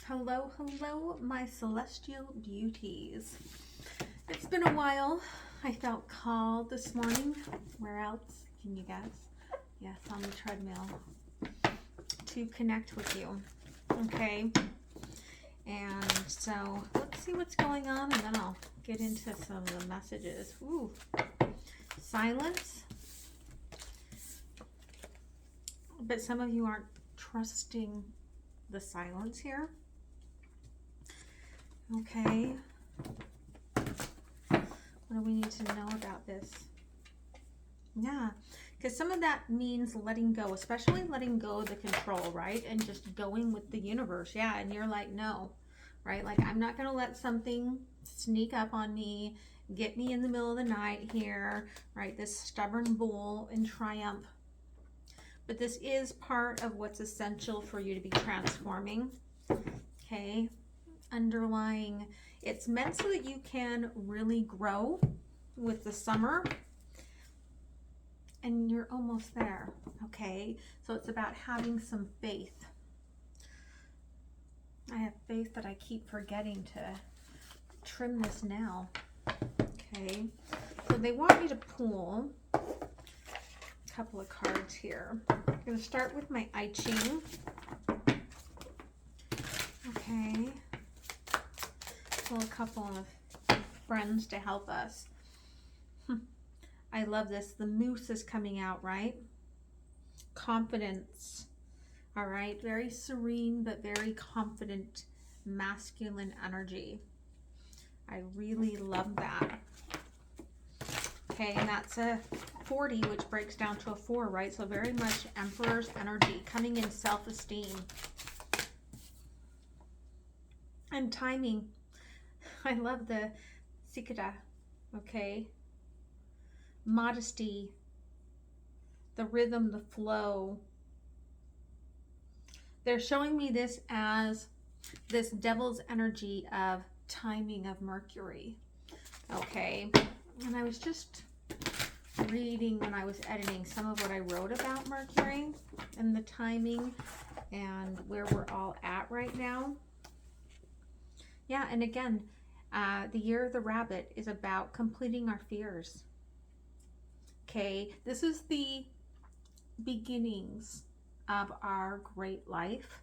Hello, hello, my celestial beauties. It's been a while. I felt called this morning. Where else can you guess? Yes, on the treadmill to connect with you. Okay. And so let's see what's going on, and then I'll get into some of the messages. Ooh, silence. But some of you aren't trusting the silence here. Okay. What do we need to know about this? Yeah, because some of that means letting go, especially letting go of the control, right? And just going with the universe. Yeah, and you're like, no, right? Like, I'm not going to let something sneak up on me, get me in the middle of the night here, right? This stubborn bull in triumph. But this is part of what's essential for you to be transforming. Okay. Underlying, it's meant so that you can really grow with the summer, and you're almost there. Okay, so it's about having some faith. I have faith that I keep forgetting to trim this now. Okay, so they want me to pull a couple of cards here. I'm going to start with my I Ching. Okay, pull a couple of friends to help us. I love this. The moose is coming out, right? Confidence. All right, very serene but very confident masculine energy. I really love that. Okay, and that's a 40, which breaks down to a 4, right? So very much Emperor's energy, coming in self-esteem and timing. I love the Sikada, okay? Modesty, the rhythm, the flow. They're showing me this as this devil's energy of timing of Mercury, okay? And I was just reading when I was editing some of what I wrote about Mercury and the timing and where we're all at right now. Yeah, and again, the year of the rabbit is about completing our fears. Okay, this is the beginnings of our great life.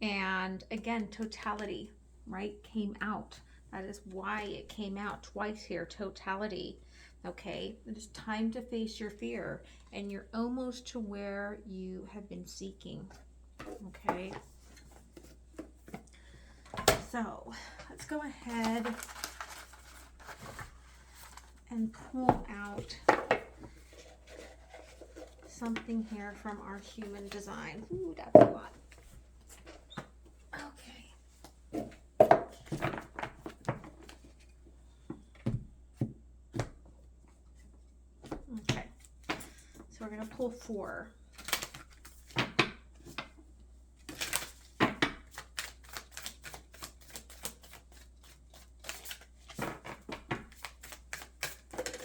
And again, totality, right, came out. That is why it came out twice here, totality. Okay, it is time to face your fear, and you're almost to where you have been seeking. Okay. So let's go ahead and pull out something here from our human design. Ooh, that's a lot. Okay. Okay. So we're going to pull 4.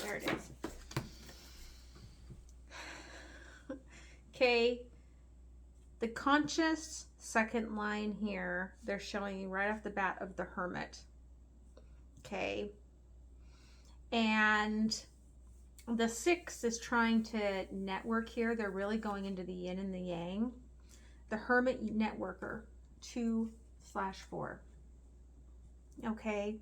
There it is. Okay, the conscious second line here, they're showing you right off the bat of the Hermit. Okay, and the 6 is trying to network here. They're really going into the yin and the yang. The Hermit networker, 2/4. Okay,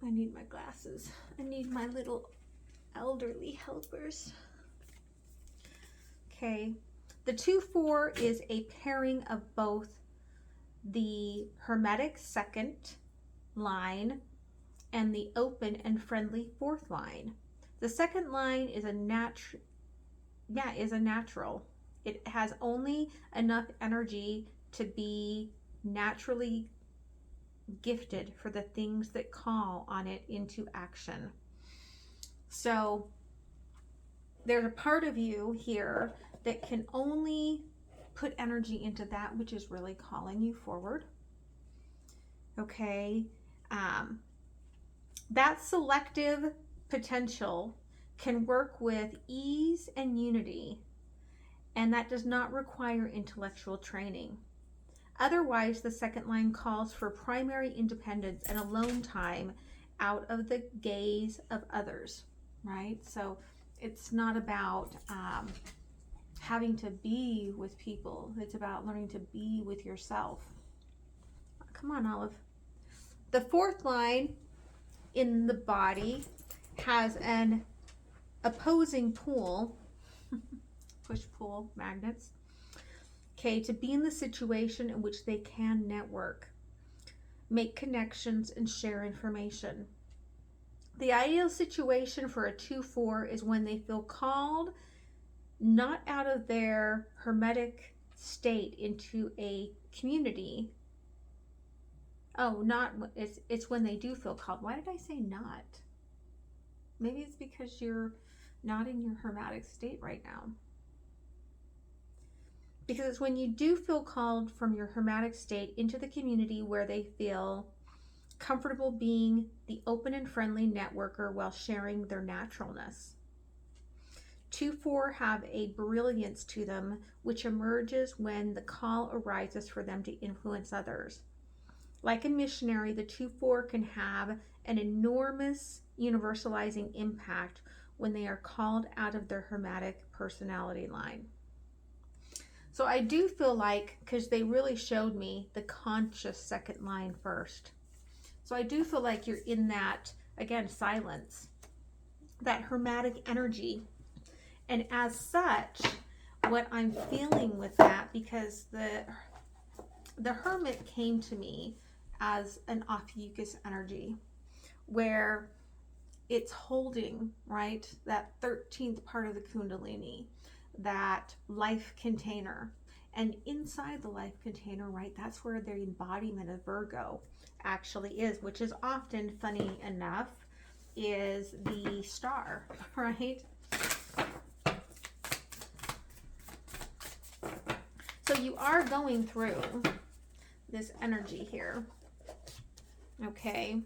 I need my glasses. I need my little elderly helpers. Okay, the 2/4 is a pairing of both the Hermetic second line and the open and friendly 4th line. The second line is a natural. It has only enough energy to be naturally gifted for the things that call on it into action. So there's a part of you here that can only put energy into that which is really calling you forward. Okay, that selective potential can work with ease and unity, and that does not require intellectual training. Otherwise, the second line calls for primary independence and alone time out of the gaze of others, right? So it's not about having to be with people. It's about learning to be with yourself. Come on, Olive. The fourth line in the body has an opposing pull, push-pull magnets, okay, to be in the situation in which they can network, make connections, and share information. The ideal situation for a 2-4 is when they feel called not out of their hermetic state into a community. Oh, not, it's when they do feel called. Why did I say not? Maybe it's because you're not in your hermetic state right now. Because it's when you do feel called from your hermetic state into the community where they feel comfortable being the open and friendly networker while sharing their naturalness. 2-4 have a brilliance to them which emerges when the call arises for them to influence others. Like a missionary, the 2-4 can have an enormous universalizing impact when they are called out of their hermetic personality line. So I do feel like, because they really showed me the conscious second line first. So I do feel like you're in that, again, silence, that hermetic energy. And as such, what I'm feeling with that, because the hermit came to me as an Ophiuchus energy, where it's holding, right, that 13th part of the Kundalini, that life container. And inside the life container, right, that's where the embodiment of Virgo actually is, which is often, funny enough, is the star, right? So you are going through this energy here, okay?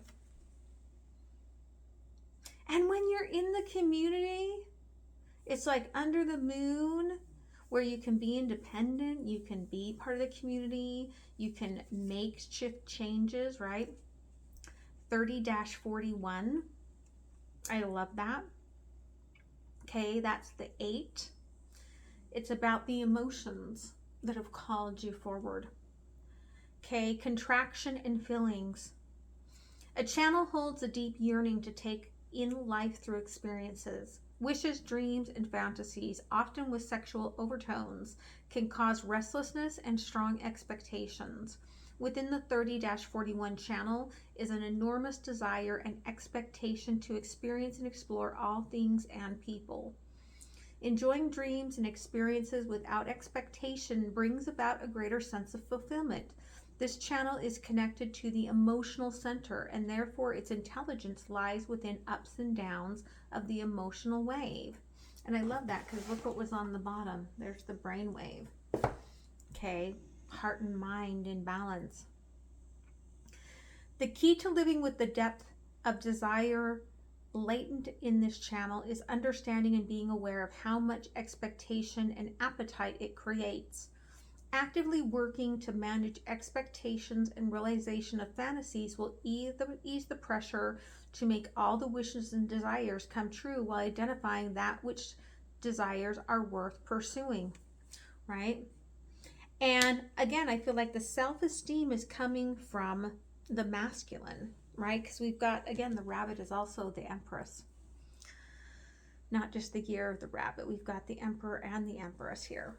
And when you're in the community, it's like under the moon, where you can be independent, you can be part of the community, you can make shift changes, right? 30-41, I love that. Okay, that's the 8. It's about the emotions that have called you forward. Okay, contraction and feelings. A channel holds a deep yearning to take in life through experiences. Wishes, dreams, and fantasies, often with sexual overtones, can cause restlessness and strong expectations. Within the 30-41 channel is an enormous desire and expectation to experience and explore all things and people. Enjoying dreams and experiences without expectation brings about a greater sense of fulfillment. This channel is connected to the emotional center, and therefore its intelligence lies within ups and downs of the emotional wave. And I love that, because look what was on the bottom. There's the brain wave. Okay, heart and mind in balance. The key to living with the depth of desire latent in this channel is understanding and being aware of how much expectation and appetite it creates. Actively working to manage expectations and realization of fantasies will ease the pressure to make all the wishes and desires come true, while identifying that which desires are worth pursuing, right? And again, I feel like the self-esteem is coming from the masculine, right? Because we've got, again, the rabbit is also the empress. Not just the year of the rabbit. We've got the emperor and the empress here.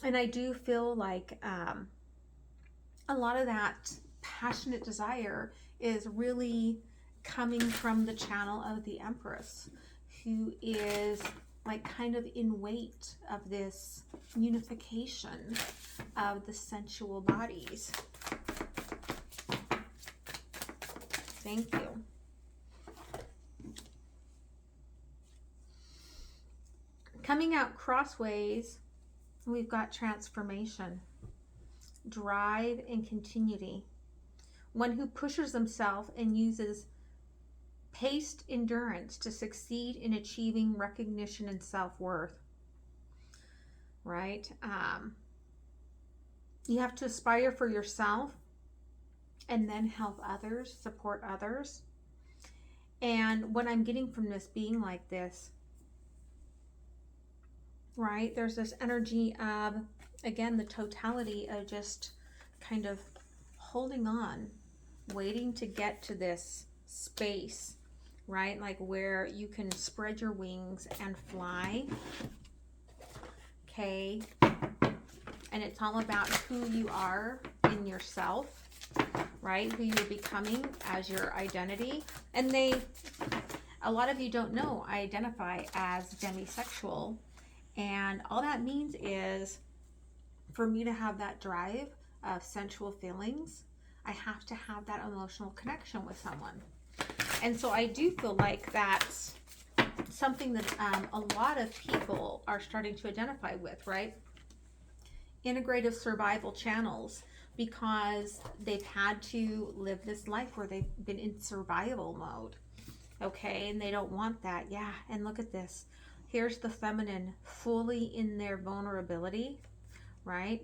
And I do feel like a lot of that passionate desire is really coming from the channel of the empress, who is like kind of in weight of this unification of the sensual bodies. Thank you. Coming out crossways, we've got transformation, drive, and continuity. One who pushes himself and uses paced endurance to succeed in achieving recognition and self-worth, right? You have to aspire for yourself and then help others, support others. And what I'm getting from this being like this, right? There's this energy of, again, the totality of just kind of holding on, waiting to get to this space, right? Like where you can spread your wings and fly. Okay. And it's all about who you are in yourself, right? Who you're becoming as your identity. And a lot of you don't know, I identify as demisexual. And all that means is for me to have that drive of sensual feelings, I have to have that emotional connection with someone. And so I do feel like that's something that a lot of people are starting to identify with, right? Integrative survival channels, because they've had to live this life where they've been in survival mode. Okay, and they don't want that. Yeah, and look at this. Here's the feminine fully in their vulnerability, right?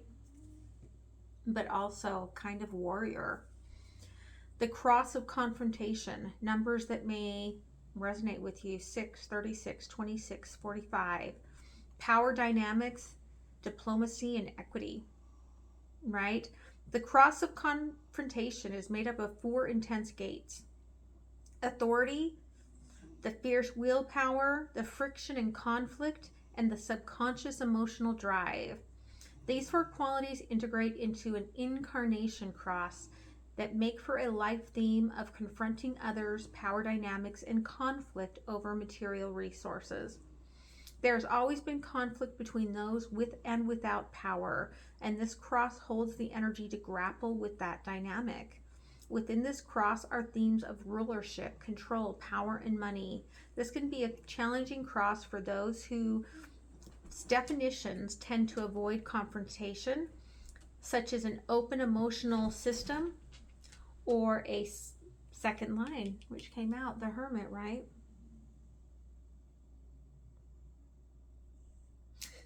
But also kind of warrior. The cross of confrontation, numbers that may resonate with you: 6, 36, 26, 45. Power dynamics, diplomacy, and equity, right? The cross of confrontation is made up of 4 intense gates: authority, the fierce willpower, the friction and conflict, and the subconscious emotional drive. These 4 qualities integrate into an incarnation cross that make for a life theme of confronting others, power dynamics, and conflict over material resources. There's always been conflict between those with and without power, and this cross holds the energy to grapple with that dynamic. Within this cross are themes of rulership, control, power, and money. This can be a challenging cross for those whose definitions tend to avoid confrontation, such as an open emotional system or a second line, which came out, the Hermit, right?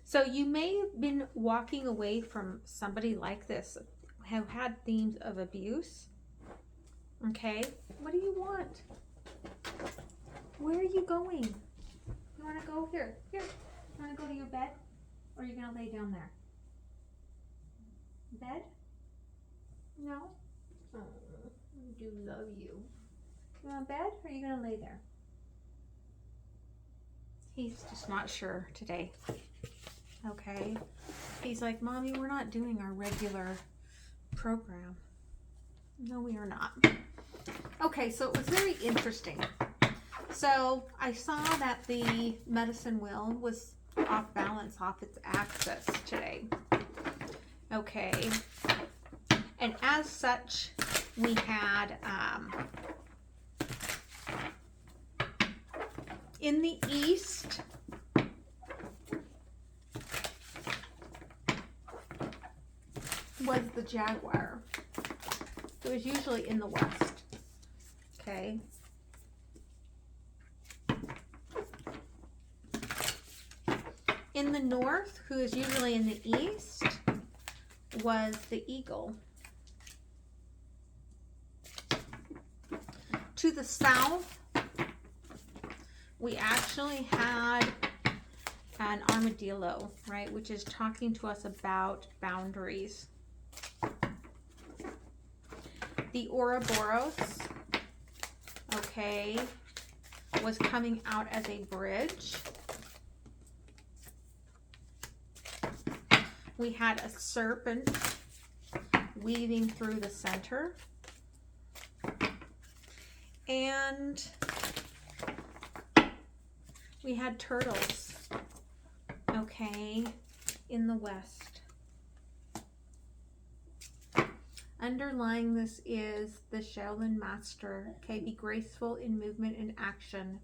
So you may have been walking away from somebody like this, who had themes of abuse. Okay, what do you want? Where are you going? You want to go here? Here. You want to go to your bed? Or are you going to lay down there? Bed? No? Oh, I do love you. You want bed? Or are you going to lay there? He's just not sure today. Okay. He's like, Mommy, we're not doing our regular program. No, we are not. Okay, so it was very interesting. So I saw that the medicine wheel was off balance, off its axis today. Okay. And as such, we had in the east, was the Jaguar. It was usually in the west. Okay. In the north, who is usually in the east, was the eagle. To the south, we actually had an armadillo, right, which is talking to us about boundaries. The Ouroboros, okay, was coming out as a bridge. We had a serpent weaving through the center. And we had turtles, okay, in the west. Underlying this is the Shaolin Master, okay, be graceful in movement and action.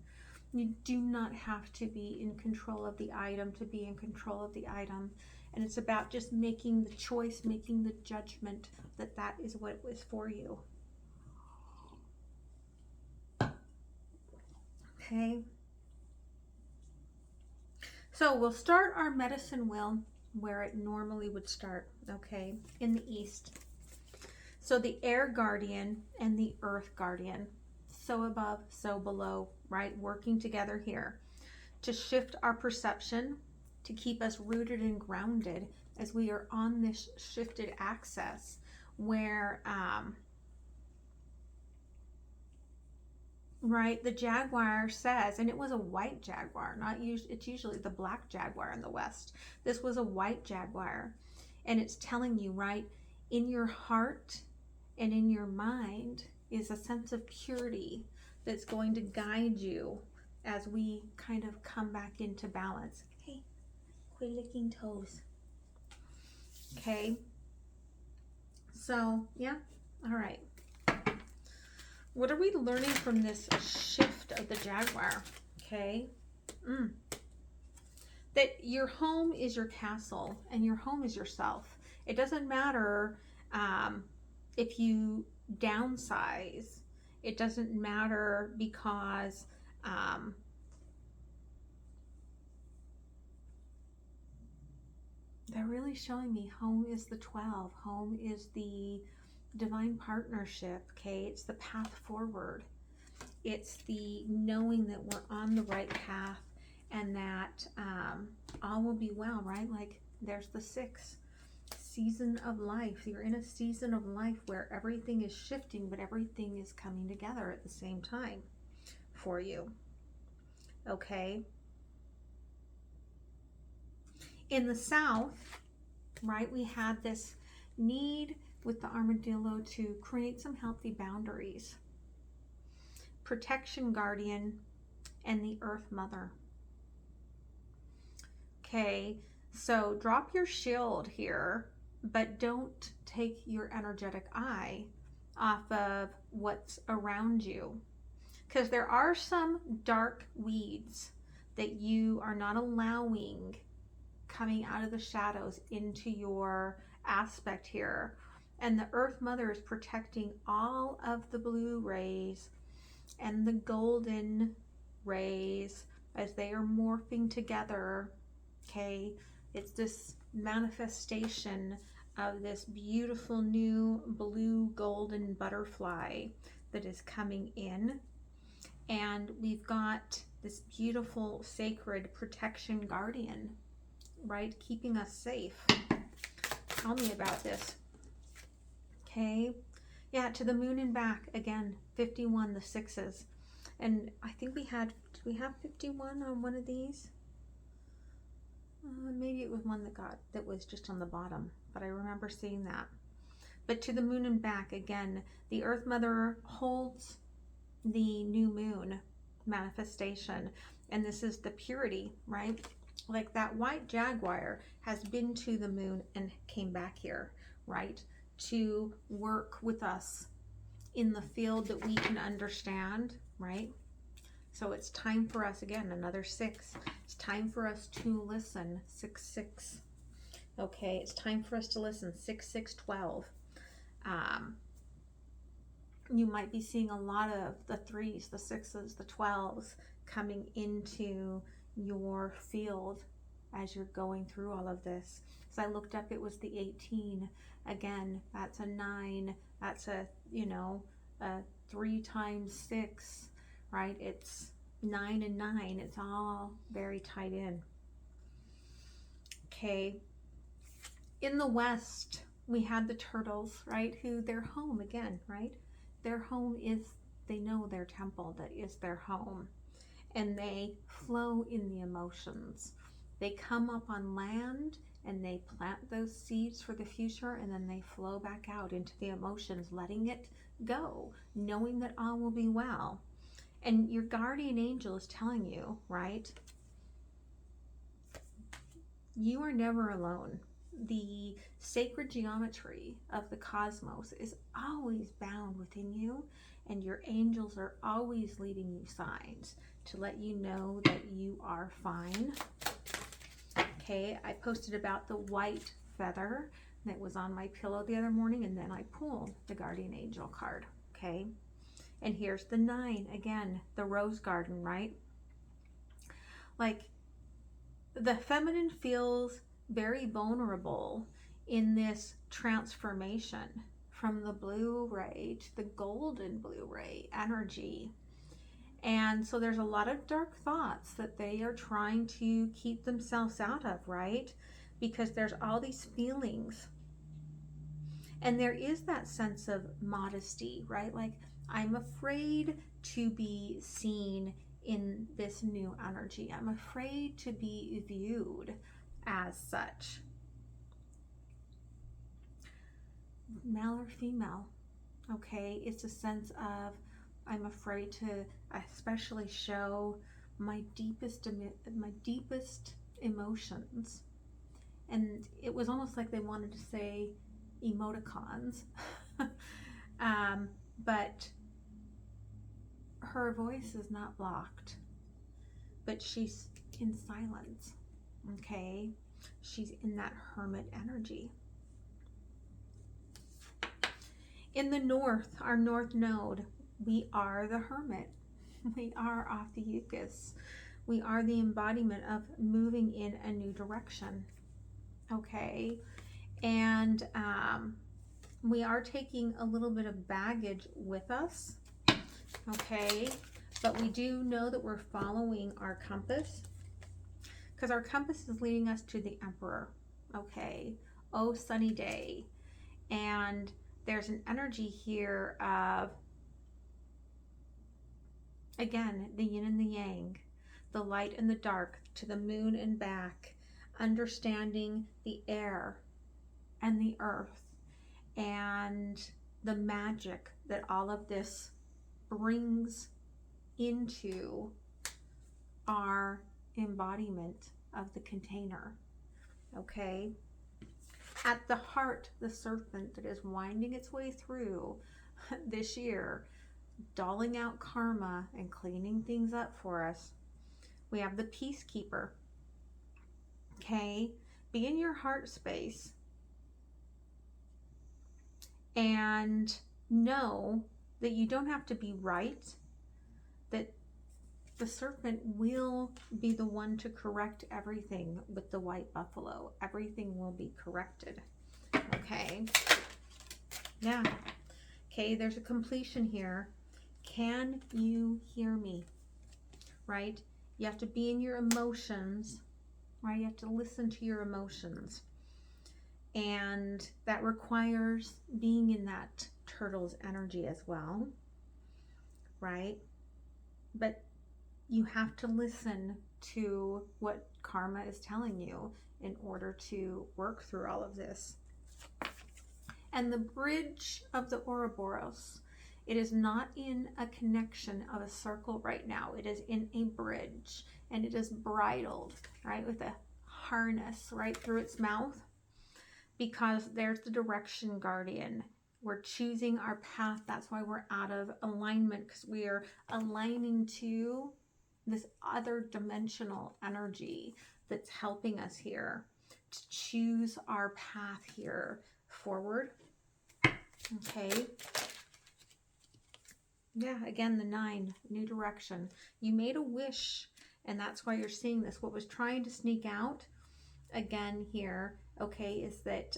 You do not have to be in control of the item to be in control of the item. And it's about just making the choice, making the judgment that that is what was for you. Okay. So we'll start our medicine wheel where it normally would start, okay, in the east. So the air guardian and the earth guardian, so above, so below, right, working together here to shift our perception, to keep us rooted and grounded as we are on this shifted axis where, right, the jaguar says, and it was a white jaguar, it's usually the black jaguar in the West. This was a white jaguar, and it's telling you, right, in your heart and in your mind is a sense of purity that's going to guide you as we kind of come back into balance. Hey, quit licking toes. Okay, so yeah, all right. What are we learning from this shift of the jaguar? Okay, that your home is your castle and your home is yourself. It doesn't matter if you downsize. It doesn't matter because they're really showing me home is the 12. Home is the divine partnership, okay? It's the path forward. It's the knowing that we're on the right path and that all will be well, right? Like there's the 6 season of life. You're in a season of life where everything is shifting, but everything is coming together at the same time for you, okay? In the south, right, we had this need with the armadillo to create some healthy boundaries. Protection guardian and the earth mother. Okay, so drop your shield here, but don't take your energetic eye off of what's around you, because there are some dark weeds that you are not allowing coming out of the shadows into your aspect here. And the earth mother is protecting all of the blue rays and the golden rays as they are morphing together. Okay, it's this manifestation of this beautiful new blue golden butterfly that is coming in, and we've got this beautiful sacred protection guardian, right, keeping us safe. Tell me about this. Okay, yeah, to the moon and back again. 51, the 6s, and I think did we have 51 on one of these? Maybe it was one that was just on the bottom, but I remember seeing that. But to the moon and back again, the earth mother holds the new moon manifestation, and this is the purity, right? Like that white jaguar has been to the moon and came back here, right, to work with us in the field that we can understand, right? So it's time for us, again, another 6. It's time for us to listen. 6, 6. Okay, it's time for us to listen. 6, 6, 12. You might be seeing a lot of the 3s, the 6s, the 12s coming into your field as you're going through all of this. So I looked up, it was the 18. Again, that's a 9. That's a 3 times 6, right? It's 9 and 9. It's all very tied in. Okay. In the West, we had the turtles, right? Who their home again, right? Their home is, they know their temple, that is their home. And they flow in the emotions. They come up on land and they plant those seeds for the future, and then they flow back out into the emotions, letting it go, knowing that all will be well. And your guardian angel is telling you, right? You are never alone. The sacred geometry of the cosmos is always bound within you, and your angels are always leading you signs to let you know that you are fine. Okay, I posted about the white feather that was on my pillow the other morning, and then I pulled the guardian angel card. Okay, and here's the 9 again, the rose garden, right? Like the feminine feels very vulnerable in this transformation from the blue ray to the golden blue ray energy. And so there's a lot of dark thoughts that they are trying to keep themselves out of, right? Because there's all these feelings. And there is that sense of modesty, right? Like, I'm afraid to be seen in this new energy. I'm afraid to be viewed as such. Male or female, okay? It's a sense of, I'm afraid to especially show my deepest emotions. And it was almost like they wanted to say emoticons. But her voice is not blocked, but she's in silence, okay? She's in that hermit energy. In the north, our north node, we are the hermit. We are off the Yucas. We are the embodiment of moving in a new direction, okay? And we are taking a little bit of baggage with us, okay? But we do know that we're following our compass, because our compass is leading us to the Emperor, okay? Oh, sunny day. And there's an energy here of, again, the yin and the yang, the light and the dark, to the moon and back, understanding the air and the earth and the magic that all of this brings into our embodiment of the container, okay? At the heart, the serpent that is winding its way through this year, doling out karma and cleaning things up for us, we have the peacekeeper, okay? Be in your heart space and know that you don't have to be right, that the serpent will be the one to correct everything with the white buffalo. Everything will be corrected, okay? Yeah. Okay, there's a completion here. Can you hear me? Right? You have to be in your emotions, right? You have to listen to your emotions. And that requires being in that turtle's energy as well, right? But you have to listen to what karma is telling you in order to work through all of this. And the bridge of the Ouroboros, it is not in a connection of a circle right now. It is in a bridge, and it is bridled, right, with a harness right through its mouth, because there's the direction guardian. We're choosing our path. That's why we're out of alignment, because we are aligning to this other dimensional energy that's helping us here to choose our path here forward. Okay. Yeah, again, the 9, new direction. You made a wish, and that's why you're seeing this. What was trying to sneak out again here, okay, is that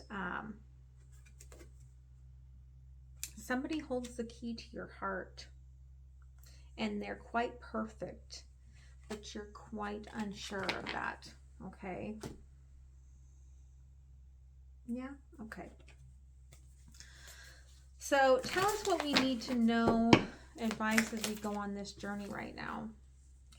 somebody holds the key to your heart, and they're quite perfect, but you're quite unsure of that, okay? Yeah, okay. So tell us what we need to know, advice as we go on this journey right now,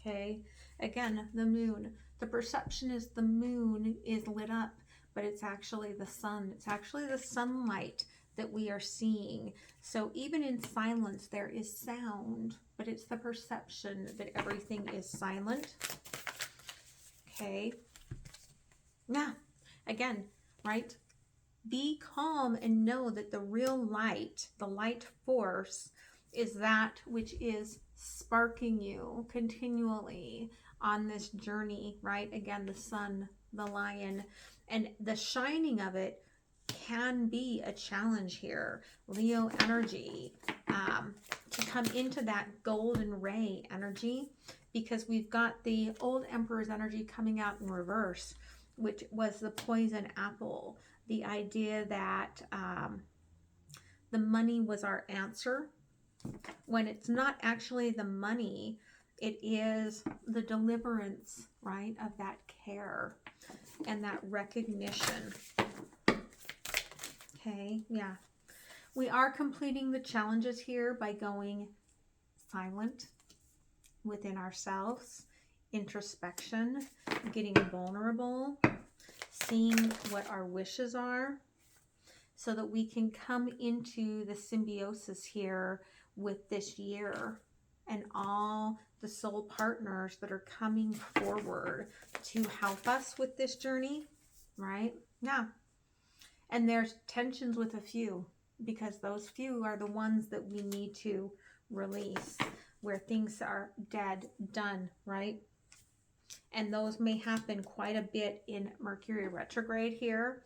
okay? Again, the moon. The perception is the moon is lit up, but it's actually the sun. It's actually the sunlight that we are seeing. So even in silence, there is sound, but it's the perception that everything is silent. Okay. Now, again, right? Be calm and know that the real light, the light force, is that which is sparking you continually on this journey, right? Again, the sun, the lion, and the shining of it can be a challenge here. Leo energy, to come into that golden ray energy, because we've got the old emperor's energy coming out in reverse. which was the poison apple. The idea that the money was our answer, when it's not actually the money, it is the deliverance, right, of that care and that recognition. Okay, yeah. We are completing the challenges here by going silent within ourselves, introspection, getting vulnerable, seeing what our wishes are, so that we can come into the symbiosis here with this year and all the soul partners that are coming forward to help us with this journey, right? Yeah. And there's tensions with a few, because those few are the ones that we need to release, where things are dead, done, right? And those may happen quite a bit in Mercury retrograde here.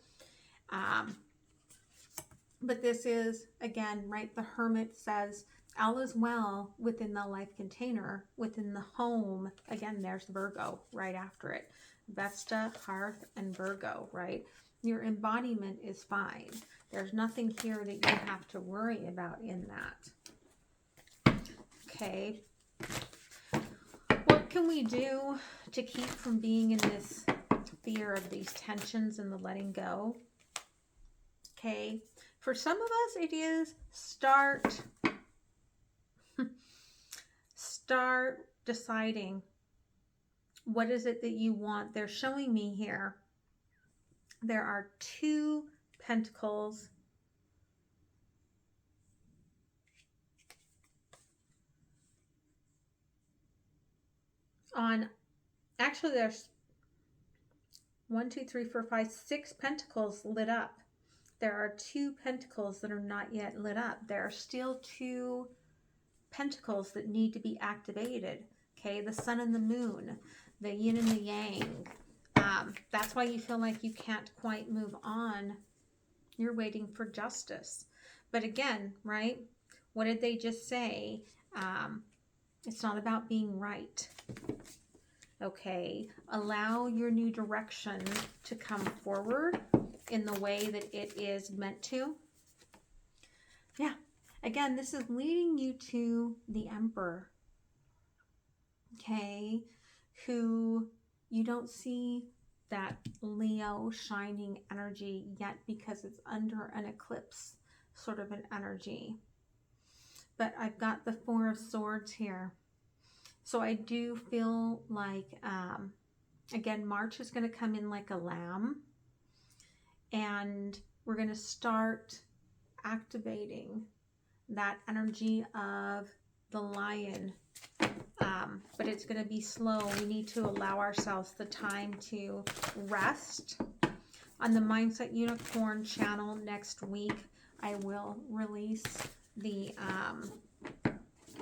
But this is, again, right, the Hermit says, all is well within the life container, within the home. Again, there's Virgo right after it. Vesta, Hearth, and Virgo, right? Your embodiment is fine. There's nothing here that you have to worry about in that. Okay. What can we do to keep from being in this fear of these tensions and the letting go? Okay. For some of us, it is start deciding what is it that you want. They're showing me here. There are 2 pentacles. Actually, there's 1, 2, 3, 4, 5, 6 pentacles lit up. There are 2 pentacles that are not yet lit up. There are still 2 pentacles that need to be activated. Okay, the sun and the moon, the yin and the yang. That's why you feel like you can't quite move on. You're waiting for justice. But again, right? What did they just say? It's not about being right. Okay, allow your new direction to come forward in the way that it is meant to. Yeah, again, this is leading you to the Emperor. Okay, who you don't see that Leo shining energy yet because it's under an eclipse sort of an energy. But I've got the 4 of Swords here. So I do feel like, again, March is going to come in like a lamb. And we're going to start activating that energy of the lion. But it's going to be slow. We need to allow ourselves the time to rest. On the Mindset Unicorn channel next week, I will release the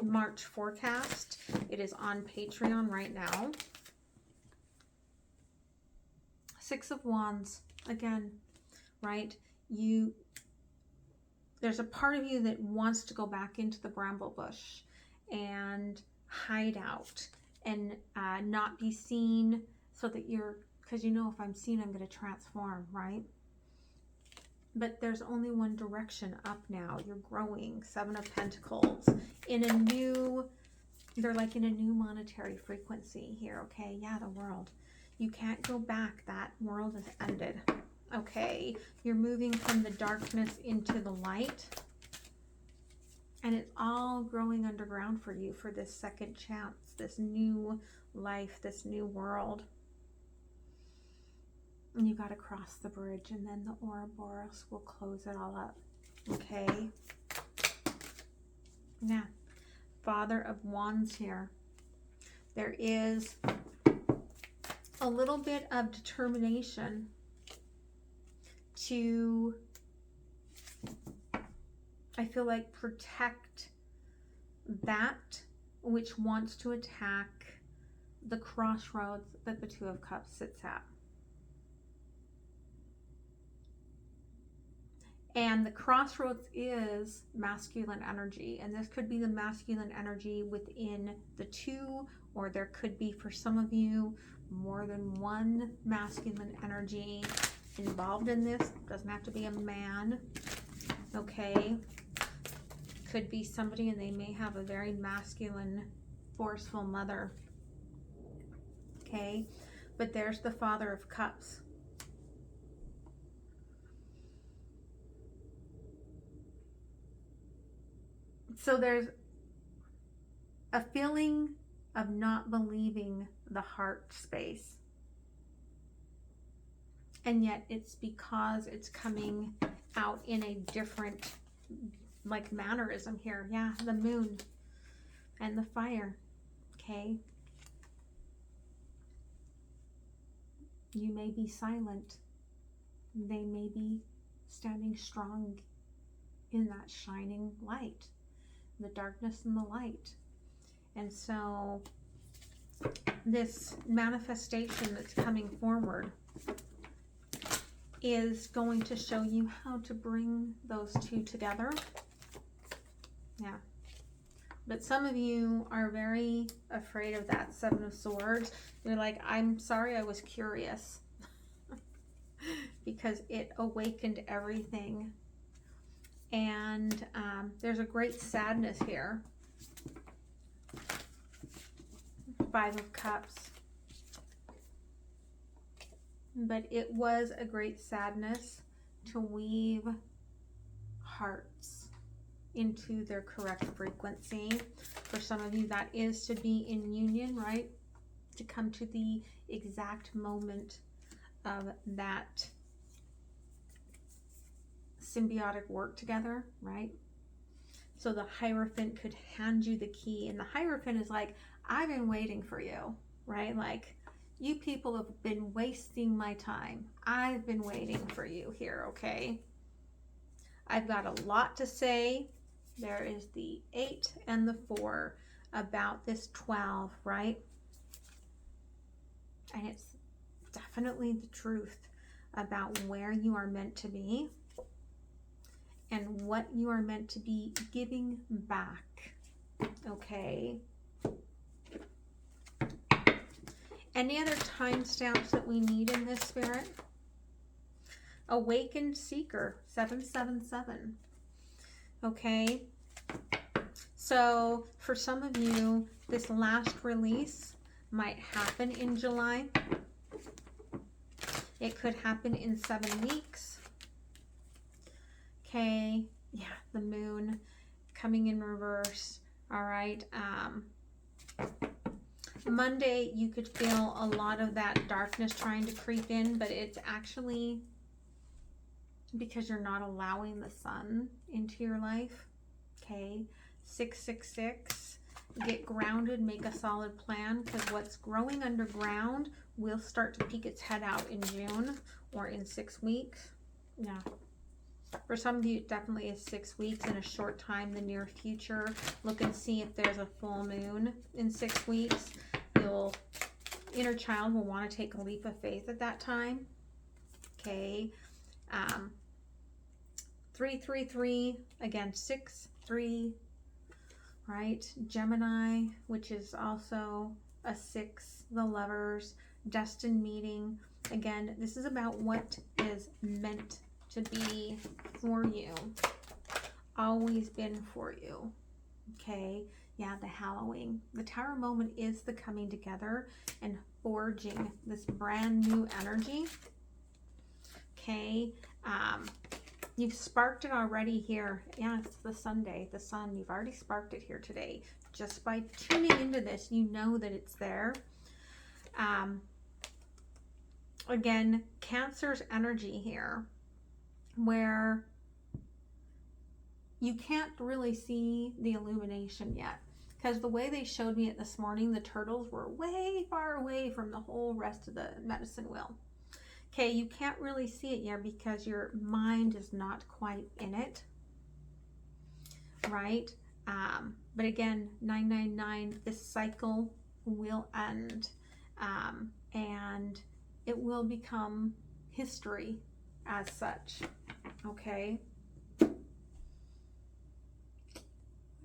March forecast. It is on Patreon right now. 6 of Wands, again, right? There's a part of you that wants to go back into the bramble bush and hide out and not be seen, so that because you know, if I'm seen, I'm going to transform, right? But there's only one direction up now. You're growing. 7 of Pentacles in a new, they're like in a new monetary frequency here. Okay. Yeah. The world, you can't go back. That world has ended. Okay. You're moving from the darkness into the light, and it's all growing underground for you for this second chance, this new life, this new world. And you got to cross the bridge, and then the Ouroboros will close it all up. Okay. Now, Father of Wands here. There is a little bit of determination to, I feel like, protect that which wants to attack the crossroads that the 2 of Cups sits at. And the crossroads is masculine energy. And this could be the masculine energy within the 2, or there could be, for some of you, more than one masculine energy involved in this. Doesn't have to be a man, okay? Could be somebody and they may have a very masculine, forceful mother, okay? But there's the Father of Cups. So there's a feeling of not believing the heart space. And yet it's because it's coming out in a different, like, mannerism here. Yeah, the moon and the fire, okay? You may be silent. They may be standing strong in that shining light, the darkness and the light. And so this manifestation that's coming forward is going to show you how to bring those two together. Yeah. But some of you are very afraid of that Seven of Swords. You're like, I'm sorry, I was curious. Because it awakened everything. And there's a great sadness here. Five of Cups. But it was a great sadness to weave hearts into their correct frequency. For some of you, that is to be in union, right? To come to the exact moment of that symbiotic work together, right? So the Hierophant could hand you the key, and the Hierophant is like, I've been waiting for you, right? Like, you people have been wasting my time. I've been waiting for you here, okay? I've got a lot to say. There is the 8 and the 4 about this 12, right? And it's definitely the truth about where you are meant to be and what you are meant to be giving back, okay? Any other timestamps that we need in this, Spirit? Awakened Seeker, 777. Okay? So, for some of you, this last release might happen in July. It could happen in 7 weeks. Okay? Yeah, the moon coming in reverse. All right? Monday, you could feel a lot of that darkness trying to creep in, but it's actually because you're not allowing the sun into your life. Okay, 666, get grounded, make a solid plan, because what's growing underground will start to peek its head out in June or in 6 weeks. Yeah. For some of you, it definitely is 6 weeks in a short time, the near future. Look and see if there's a full moon in 6 weeks. Your inner child will want to take a leap of faith at that time. Okay. 333, again, 6-3, right? Gemini, which is also a 6, the Lovers, destined meeting. Again, this is about what is meant to be for you, always been for you, okay? Yeah, the hallowing. The Tower moment is the coming together and forging this brand new energy, okay? You've sparked it already here. Yeah, it's the Sunday, the sun. You've already sparked it here today. Just by tuning into this, you know that it's there. Again, Cancer's energy here, where you can't really see the illumination yet, because the way they showed me it this morning, the turtles were way far away from the whole rest of the medicine wheel. Okay, you can't really see it yet because your mind is not quite in it, right? But again, 999, this cycle will end, and it will become history as such, okay?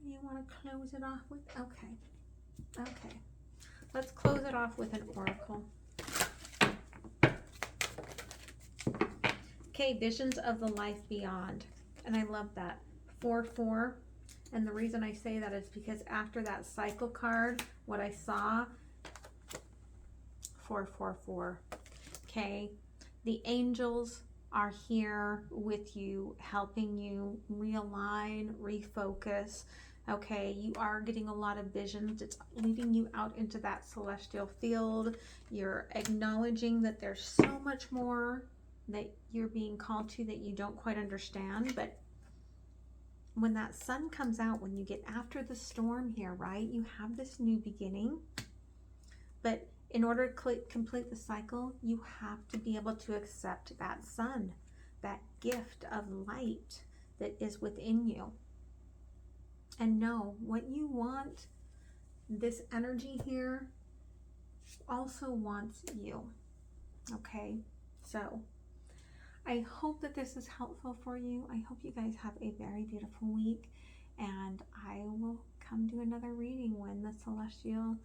You want to close it off with? Okay. Let's close it off with an oracle. Okay, visions of the life beyond. And I love that. 4-4. And the reason I say that is because after that cycle card, what I saw, 4-4-4. Okay, the angels are here with you, helping you realign, refocus. Okay, you are getting a lot of visions. It's leading you out into that celestial field. You're acknowledging that there's so much more that you're being called to that you don't quite understand. But when that sun comes out, when you get after the storm here, right, you have this new beginning. But in order to complete the cycle, you have to be able to accept that sun, that gift of light that is within you. And know what you want, this energy here also wants you. Okay, so I hope that this is helpful for you. I hope you guys have a very beautiful week, and I will come do another reading when the celestial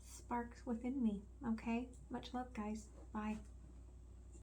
sparks within me. Okay, much love, guys. Bye.